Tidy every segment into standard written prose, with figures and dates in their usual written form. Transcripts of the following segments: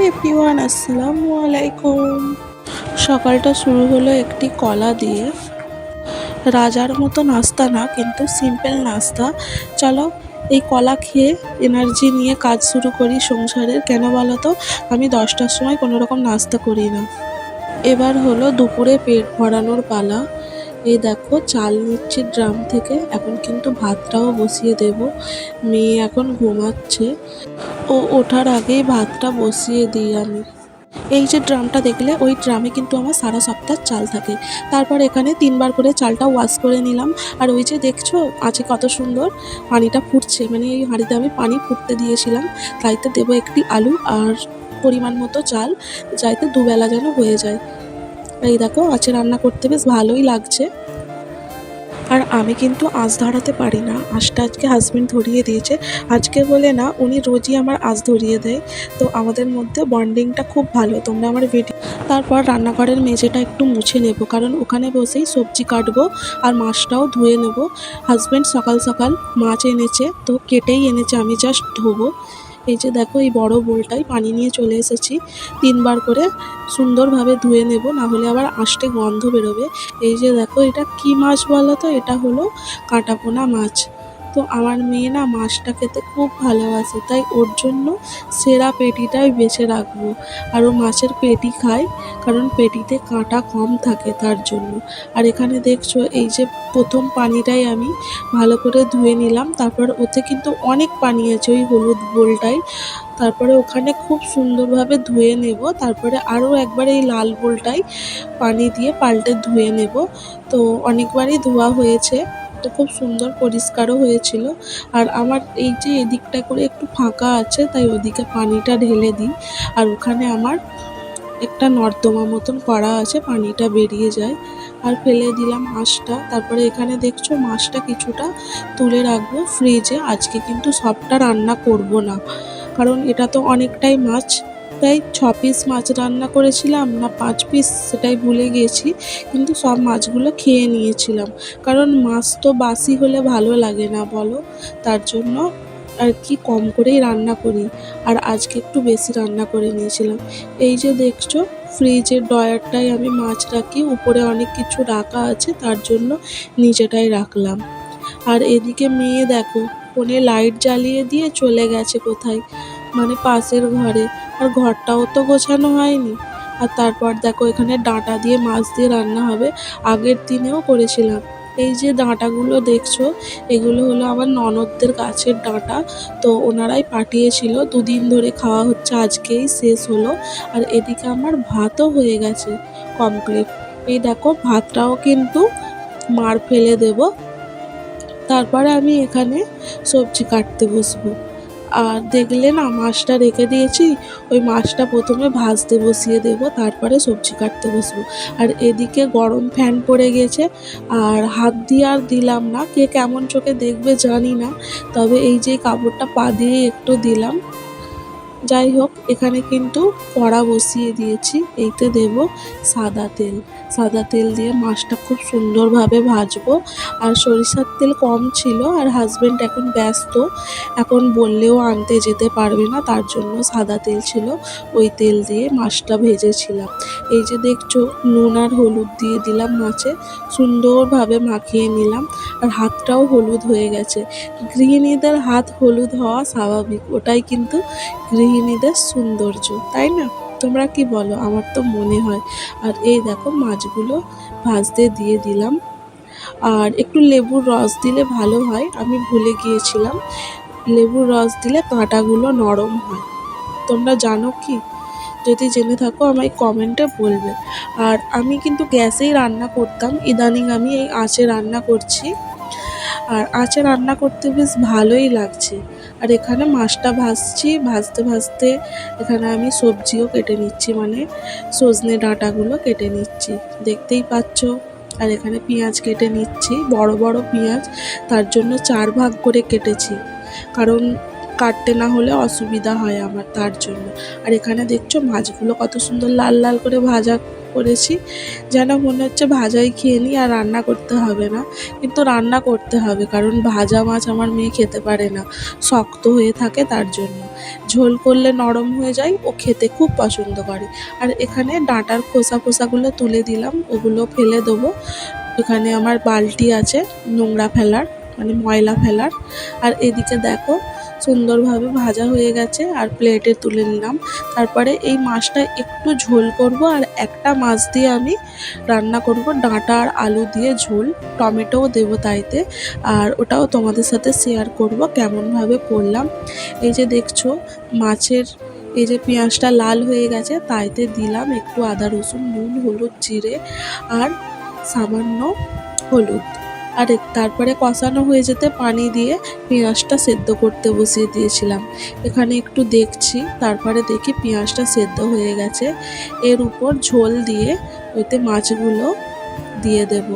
Everyone, আসসালামু আলাইকুম। সকালটা শুরু হলো একটি কলা দিয়ে। রাজার মতো নাস্তা না, কিন্তু সিম্পল নাস্তা। চলো এই কলা খেয়ে এনার্জি নিয়ে কাজ শুরু করি সংসারের। কেন বলো তো, আমি 10টার সময় কোনো রকম নাস্তা করি না। এবার হলো দুপুরে পেট ভরানোর পালা। এই দেখো চাল নিচ্ছি ড্রাম থেকে, এখন কিন্তু ভাতটাও বসিয়ে দেব। মেয়ে এখন ঘুমাচ্ছে, ও ওঠার আগেই ভাতটা বসিয়ে দিই আমি। এই যে ড্রামটা দেখলে, ওই ড্রামে কিন্তু আমার সারা সপ্তাহ চাল থাকে। তারপর এখানে 3বার করে চালটা ওয়াশ করে নিলাম। আর ওই যে দেখছো আছে কত সুন্দর পানিটা ফুটছে, মানে এই হাঁড়িতে আমি পানি ফুটতে দিয়েছিলাম। তাইতে দেবো একটি আলু আর পরিমাণ মতো চাল, যাইতে দুবেলা যেন হয়ে যায়। এই দেখো আছে রান্না করতে বেশ ভালোই লাগছে। আর আমি কিন্তু আঁচ ধরাতে পারি না, আঁচটা আজকে হাজবেন্ড ধরিয়ে দিয়েছে। আজকে বলে না, উনি রোজই আমার আঁচ ধরিয়ে দেয়। তো আমাদের মধ্যে বন্ডিংটা খুব ভালো। তোমরা আমার ভিডিও। তারপর রান্নাঘরের মেঝেটা একটু মুছে নেব, কারণ ওখানে বসেই সবজি কাটবো আর মাছটাও ধুয়ে নেব। হাজবেন্ড সকাল সকাল মাছ এনেছে, তো কেটেই এনেছে, আমি জাস্ট ধোবো। এই যে দেখো এই বড় বোলটায় পানি নিয়ে চলে এসেছি। 3বার করে সুন্দরভাবে ধুয়ে নেব, না হলে আবার আষ্টে গন্ধ বেরোবে। এই যে দেখো এটা কি মাছ বলো তো, এটা হলো কাঁটাপোনা মাছ। তো আমার মেয়ে না মাছটা খেতে খুব ভালোবাসে, তাই ওর জন্য সেরা পেটিটাই বেছে রাখবো। আর ও মাছের পেটি খায়, কারণ পেটিতে কাঁটা কম থাকে তার জন্য। আর এখানে দেখছো এই যে প্রথম পানিটাই আমি ভালো করে ধুয়ে নিলাম। তারপর ওতে কিন্তু অনেক পানি আছে ওই হলুদ বোলটায়। তারপরে ওখানে খুব সুন্দরভাবে ধুয়ে নেব। তারপরে আরও একবার এই লাল বোলটায় পানি দিয়ে পাল্টে ধুয়ে নেব। তো অনেকবারই ধোয়া হয়েছে, তো খুব সুন্দর পরিষ্কারও হয়েছিল। আর আমার এই যে এদিকটা করে একটু ফাঁকা আছে, তাই ওদিকে পানিটা ঢেলে দিই। আর ওখানে আমার একটা নর্দমা মতন করা আছে, পানিটা বেরিয়ে যায়। আর ফেলে দিলাম মাছটা। তারপরে এখানে দেখছো মাছটা কিছুটা তুলে রাখবো ফ্রিজে। আজকে কিন্তু সবটা রান্না করব না, কারণ এটা তো অনেকটাই মাছ। তাই 6 পিস মাছ রান্না করেছিলাম না 5 পিস, সেটাই ভুলে গিয়েছি। কিন্তু সব মাছগুলো খেয়ে নিয়েছিলাম, কারণ মাছ তো বাসি হলে ভালো লাগে না বলো। তার জন্য আর কি কম করেই রান্না করি। আর আজকে একটু বেশি রান্না করে নিয়েছিলাম। এই যে দেখছো ফ্রিজের ড্রয়ারটায় আমি মাছ রাখি, উপরে অনেক কিছু রাখা আছে, তার জন্য নিচেটাই রাখলাম। আর এদিকে মেয়ে দেখো ফোনে লাইট জ্বালিয়ে দিয়ে চলে গেছে কোথায়, মানে পাশের ঘরে। আর ঘরটাও তো গোছানো হয়নি। আর তারপর দেখো এখানে ডাঁটা দিয়ে মাছ দিয়ে রান্না হবে, আগের দিনেও করেছিলাম। এই যে ডাঁটাগুলো দেখছো, এগুলো হলো আমার ননদদের গাছের ডাঁটা। তো ওনারাই পাঠিয়েছিল, 2 দিন ধরে খাওয়া হচ্ছে, আজকেই শেষ হলো। আর এদিকে আমার ভাতও হয়ে গেছে কমপ্লিট। এই দেখো ভাতটাও কিন্তু মার ফেলে দেব। তারপরে আমি এখানে সবজি কাটতে বসবো। আর দেখলে না মাছটা রেখে দিয়েছি, ওই মাছটা প্রথমে ভাজতে বসিয়ে দেব, তারপরে সবজি কাটতে বসবো। আর এদিকে গরম ফ্যান পড়ে গেছে, আর হাত দিয়ে আর দিলাম না, কে কেমন চোখে দেখবে জানি না। তবে এই যে কাপড়টা পা দিয়ে একটু দিলাম। যাই হোক, এখানে কিন্তু কড়া বসিয়ে দিয়েছি, এইতে দেব সাদা তেল। সাদা তেল দিয়ে মাছটা খুব সুন্দরভাবে ভাজবো। আর সরিষার তেল কম ছিল, আর হাজবেন্ড এখন ব্যস্ত, এখন বললেও আনতে যেতে পারবে না, তার জন্য সাদা তেল ছিল, ওই তেল দিয়ে মাছটা ভেজেছিলাম। এই যে দেখছো নুন আর হলুদ দিয়ে দিলাম মাছে, সুন্দরভাবে মাখিয়ে নিলাম। আর হাতটাও হলুদ হয়ে গেছে। গৃহিণীদের হাত হলুদ হওয়া স্বাভাবিক, ওটাই কিন্তু গৃহিণীদের সৌন্দর্য, তাই না? তোমরা কি বলো? আমার তো মনে হয়। আর এই দেখো মাছগুলো ভাজতে দিয়ে দিলাম। আর একটু লেবুর রস দিলে ভালো হয়, আমি ভুলে গিয়েছিলাম। লেবুর রস দিলে কাঁটাগুলো নরম হয়। তোমরা জানো কি? যদি জেনে থাকো আমায় কমেন্টে বলবে। আর আমি কিন্তু গ্যাসেই রান্না করতাম, ইদানিং আমি এই আঁচে রান্না করছি। আর আঁচে রান্না করতে বেশ ভালোই লাগছে। আর এখানে মাছটা ভাজছি, ভাজতে ভাজতে এখানে আমি সবজিও কেটে নিচ্ছি, মানে সজনে ডাঁটাগুলো কেটে নিচ্ছি, দেখতেই পাচ্ছ। আর এখানে পেঁয়াজ কেটে নিচ্ছি, বড় বড় পেঁয়াজ, তার জন্য 4 ভাগ করে কেটেছি, কারণ কাটতে না হলে অসুবিধা হয় আমার, তার জন্য। আর এখানে দেখছো মাছগুলো কত সুন্দর লাল লাল করে ভাজা করেছি, যেন মনে হচ্ছে ভাজাই খেয়ে নিই আর রান্না করতে হবে না। কিন্তু রান্না করতে হবে, কারণ ভাজা মাছ আমার মেয়ে খেতে পারে না, শক্ত হয়ে থাকে তার জন্য। ঝোল করলে নরম হয়ে যায়, ও খেতে খুব পছন্দ করে। আর এখানে ডাঁটার খোসাগুলো তুলে দিলাম, ওগুলো ফেলে দেবো। এখানে আমার বালতি আছে নোংরা ফেলার, মানে ময়লা ফেলার। আর এদিকে দেখো সুন্দরভাবে ভাজা হয়ে গেছে আর প্লেটে তুলে নিলাম। তারপরে এই মাছটা একটু ঝোল করব, আর একটা মাছ দিয়ে আমি রান্না করব ডাঁটা আর আলু দিয়ে ঝোল, টমেটোও দেবো তাইতে। আর ওটাও তোমাদের সাথে শেয়ার করব কেমনভাবে করলাম। এই যে দেখছো মাছের এই যে পেঁয়াজটা লাল হয়ে গেছে, তাইতে দিলাম একটু আদা রসুন, নুন, হলুদ, জিরে আর সামান্য হলুদ। আর তারপরে কষানো হয়ে যেতে পানি দিয়ে পেঁয়াজটা সেদ্ধ করতে বসিয়ে দিয়েছিলাম। এখানে একটু দেখছি, তারপরে দেখি পেঁয়াজটা সেদ্ধ হয়ে গেছে। এর উপর ঝোল দিয়ে ওইতে মাছগুলো দিয়ে দেব।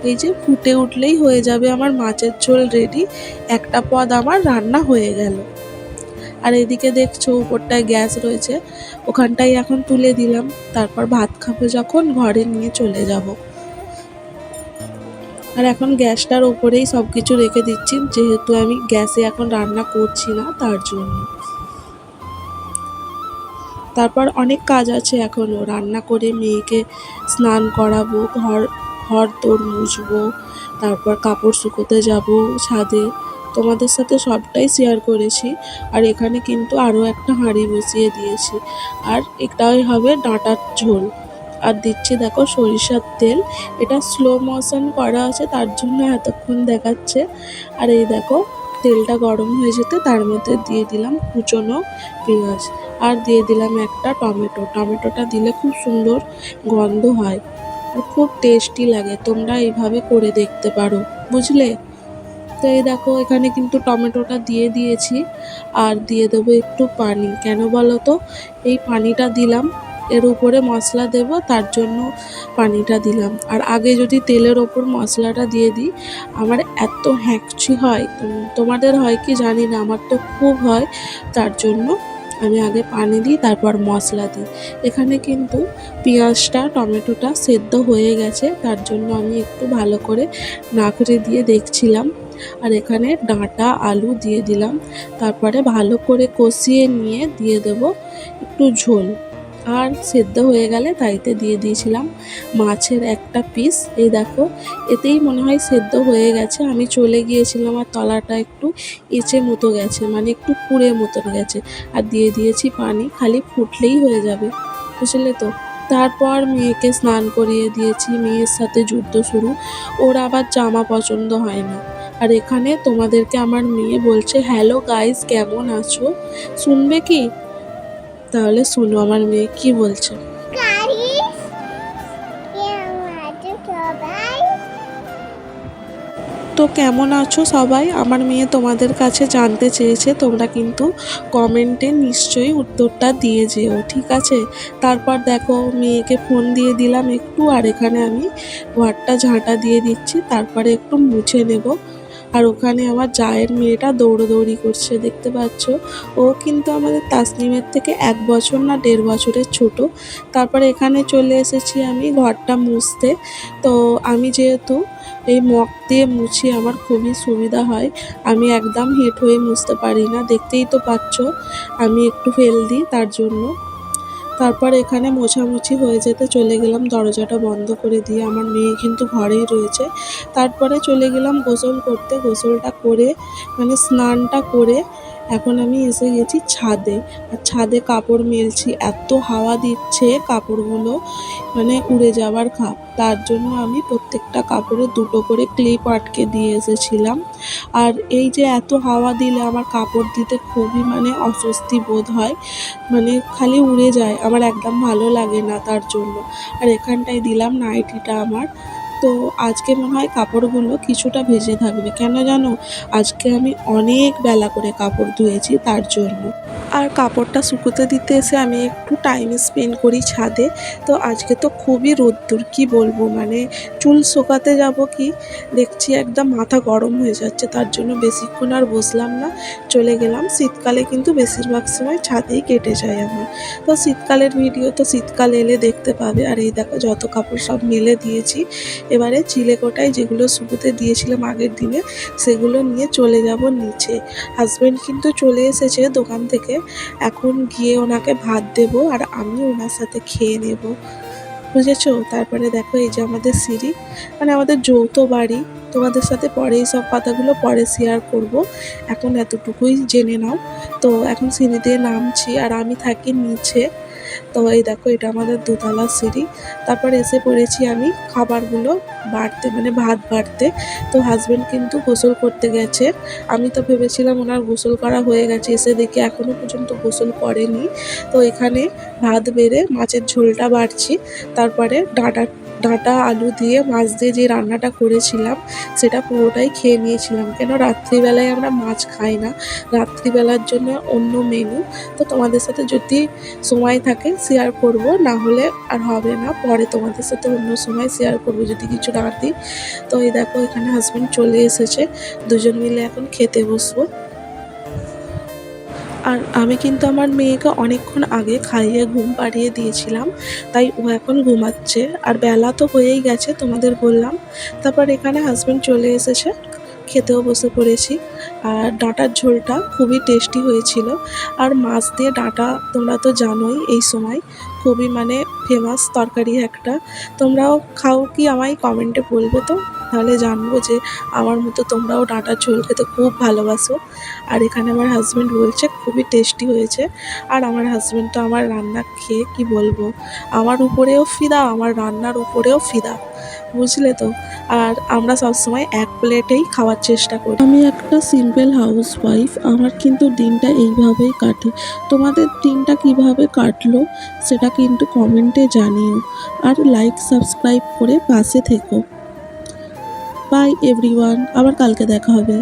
এই যে ফুটে উঠলেই হয়ে যাবে আমার মাছের ঝোল রেডি। একটা পদ আমার রান্না হয়ে গেল। আর এদিকে দেখছো উপরটায় গ্যাস রয়েছে, ওখানটায় এখন তুলে দিলাম। তারপর ভাত খাবো যখন ঘরে নিয়ে চলে যাব। আর এখন গ্যাসটার ওপরেই সব কিছু রেখে দিচ্ছি, যেহেতু আমি গ্যাসে এখন রান্না করছি না তার জন্য। তারপর অনেক কাজ আছে এখনও, রান্না করে মেয়েকে স্নান করাবো, ঘর ঘর তোর মুছবো, তারপর কাপড় শুকোতে যাব ছাদে। তোমাদের সাথে সবটাই শেয়ার করেছি। আর এখানে কিন্তু আরও একটা হাঁড়ি বসিয়ে দিয়েছি, আর এটাই হবে ডাঁটার ঝোল। আর দিচ্ছি দেখো সরিষার তেল, এটা স্লো মোশন করা আছে তার জন্য এতক্ষণ দেখাচ্ছে। আর এই দেখো তেলটা গরম হয়ে যেতে তার মধ্যে দিয়ে দিলাম কুচনো পেঁয়াজ, আর দিয়ে দিলাম একটা টমেটোটা দিলে খুব সুন্দর গন্ধ হয় আর খুব টেস্টি লাগে। তোমরা এইভাবে করে দেখতে পারো, বুঝলে? তো এই দেখো এখানে কিন্তু টমেটোটা দিয়ে দিয়েছি, আর দিয়ে দেবো একটু পানি। কেন বলো তো? এই পানিটা দিলাম, এর উপরে মশলা দেব তার জন্য পানিটা দিলাম। আর আগে যদি তেলের ওপর মশলাটা দিয়ে দিই আমার এত হ্যাঁকছি হয়, তোমাদের হয় কি জানি না, আমার তো খুব হয়। তার জন্য আমি আগে পানি দিই, তারপর মশলা দিই। এখানে কিন্তু পেঁয়াজটা টমেটোটা সেদ্ধ হয়ে গেছে, তার জন্য আমি একটু ভালো করে নাড়ে দিয়ে দেখছিলাম। আর এখানে ডাঁটা আলু দিয়ে দিলাম, তারপরে ভালো করে কষিয়ে নিয়ে দিয়ে দেব একটু ঝোল। আর সেদ্ধ হয়ে গেলে তাইতে দিয়ে দিয়েছিলাম মাছের একটা পিস। এই দেখো এতেই মনে হয় সেদ্ধ হয়ে গেছে। আমি চলে গিয়েছিলাম আর তলাটা একটু এঁচে মতো গেছে, মানে একটু পুড়ে মতন গেছে। আর দিয়ে দিয়েছি পানি, খালি ফুটলেই হয়ে যাবে, বুঝলে তো? তারপর মেয়েকে স্নান করিয়ে দিয়েছি, মেয়ের সাথে যুদ্ধ শুরু। ওর আবার জামা পছন্দ হয় না। আর এখানে তোমাদেরকে আমার মেয়ে বলছে হ্যালো গাইস কেমন আছো, শুনবে কি? তাহলে শুনো আমার মেয়ে কি বলছে। তো কেমন আছো সবাই? আমার মেয়ে তোমাদের কাছে জানতে চেয়েছে, তোমরা কিন্তু কমেন্টে নিশ্চয়ই উত্তরটা দিয়ে যেও, ঠিক আছে? তারপর দেখো মেয়েকে ফোন দিয়ে দিলাম একটু, আর এখানে আমি ঘরটা ঝাঁটা দিয়ে দিচ্ছি, তারপরে একটু মুছে নেব। আর ওখানে আমার জায়ের মেয়েটা দৌড়োদৌড়ি করছে, দেখতে পাচ্ছ। ও কিন্তু আমাদের তাসনিমের থেকে 1 বছর না 1.5 বছরের ছোট। তারপরে এখানে চলে এসেছি আমি ঘরটা মুছতে। তো আমি যেহেতু এই মগ দিয়ে মুছি আমার খুবই সুবিধা হয়, আমি একদম হেঁট হয়ে মুছতে পারি না, দেখতেই তো পাচ্ছ আমি একটু ফেল দিই তার জন্য। তারপর এখানে মোছামুছি হয়ে যেতে চলে গেলাম, দরজাটা বন্ধ করে দিয়ে। আমার মেয়ে কিন্তু ঘরেই রয়েছে। তারপরে চলে গেলাম গোসল করতে, গোসলটা করে মানে স্নানটা করে এখন আমি এসে গেছি ছাদে। আর ছাদে কাপড় মেলছি, এত হাওয়া দিচ্ছে কাপড়গুলো মানে উড়ে যাওয়ার খাপ। তার জন্য আমি প্রত্যেকটা কাপড়ে 2টো করে ক্লিপ আটকে দিয়ে এসেছিলাম। আর এই যে এত হাওয়া দিলে আমার কাপড় দিতে খুবই মানে অস্বস্তি বোধ হয়, মানে খালি উড়ে যায়, আমার একদম ভালো লাগে না তার জন্য। আর এখানটায় দিলাম নাইটিটা আমার। তো আজকে মনে হয় কাপড়গুলো কিছুটা ভেজে থাকবে, কেন জানো? আজকে আমি অনেক বেলা করে কাপড় ধুয়েছি তার জন্য। আর কাপড়টা শুকোতে দিতে এসে আমি একটু টাইম স্পেন্ড করি ছাদে। তো আজকে তো খুবই রোদ্দুর, কি বলবো, মানে চুল শোকাতে যাব কি, দেখছি একদম মাথা গরম হয়ে যাচ্ছে, তার জন্য বেশিক্ষণ আর বসলাম না, চলে গেলাম। শীতকালে কিন্তু বেশিরভাগ সময় ছাদেই কেটে যায় আমার। তো শীতকালের ভিডিও তো শীতকাল এলে দেখতে পাবে। আর এই দেখো যত কাপড় সব মেলে দিয়েছি, এবারে চিলেকোঠায় যেগুলো শুকোতে দিয়েছিলাম আগের দিনে সেগুলো নিয়ে চলে যাব নিচে। হাজব্যান্ড কিন্তু চলে এসেছে দোকান থেকে, এখন গিয়ে ওনাকে ভাত দেবো আর আমি ওনার সাথে খেয়ে নেব, বুঝেছো? তারপরে দেখো এই যে আমাদের সিঁড়ি, মানে আমাদের যৌথ বাড়ি। তোমাদের সাথে পরে এই সব কথাগুলো পরে শেয়ার করব, এখন এতটুকুই জেনে নাও। তো এখন সিঁড়ি দিয়ে নামছি আর আমি থাকি নিচে। তো এই দেখো এটা আমাদের দোতলা সিঁড়ি। তারপর এসে পড়েছি আমি খাবারগুলো বাড়তে, মানে ভাত বাড়তে। তো হাজব্যান্ড কিন্তু গোসল করতে গেছে। আমি তো ভেবেছিলাম ওনার গোসল করা হয়ে গেছে, এসে দেখি এখনও পর্যন্ত গোসল করেনি। তো এখানে ভাত বেড়ে মাছের ঝোলটা বাড়ছি, তারপরে ডাঁটা আলু দিয়ে মাছ দিয়ে যে রান্নাটা করেছিলাম সেটা পুরোটাই খেয়ে নিয়েছিলাম, কেন রাত্রিবেলায় আমরা মাছ খাই না, রাত্রিবেলার জন্য অন্য মেনু। তো তোমাদের সাথে যদি সময় থাকে শেয়ার করব, না হলে আর হবে না, পরে তোমাদের সাথে অন্য সময় শেয়ার করব যদি কিছু না দিই। তো এই দেখো এখানে হাজব্যান্ড চলে এসেছে, দুজন মিলে এখন খেতে বসবো। আর আমি কিন্তু আমার মেয়েকে অনেকক্ষণ আগে খাইয়ে ঘুম পাড়িয়ে দিয়েছিলাম, তাই ও এখন ঘুমাচ্ছে। আর বেলা তো হয়েই গেছে তোমাদের বললাম। তারপর এখানে হাজব্যান্ড চলে এসেছে, খেতেও বসে পড়েছি। আর ডাঁটার ঝোলটা খুবই টেস্টি হয়েছিল। আর মাছ দিয়ে ডাঁটা তোমরা তো জানোই এই সময় খুবই মানে ফেমাস তরকারি একটা। তোমরাও খাও কি আমায় কমেন্টে বলবে তো, তাহলে জানবো যে আমার মতো তোমরাও ডাঁটার ঝোল খেতে খুব ভালোবাসো। আর এখানে আমার হাজব্যান্ড বলছে খুবই টেস্টি হয়েছে। আর আমার হাজব্যান্ড তো আমার রান্না খেয়ে কি বলবো, আমার উপরেও ফিদা, আমার রান্নার উপরেও ফিদা, বুঝলে তো? আর আমরা সবসময় এক প্লেটেই খাওয়ার চেষ্টা করি। আমি একটা সিম্পল হাউস ওয়াইফ, আমার কিন্তু দিনটা এইভাবেই কাটে। তোমাদের দিনটা কিভাবে কাটলো সেটা কিন্তু কমেন্টে জানিও। আর লাইক সাবস্ক্রাইব করে পাশে থেকো। বাই এভরিওয়ান, আবার কালকে দেখা হবে।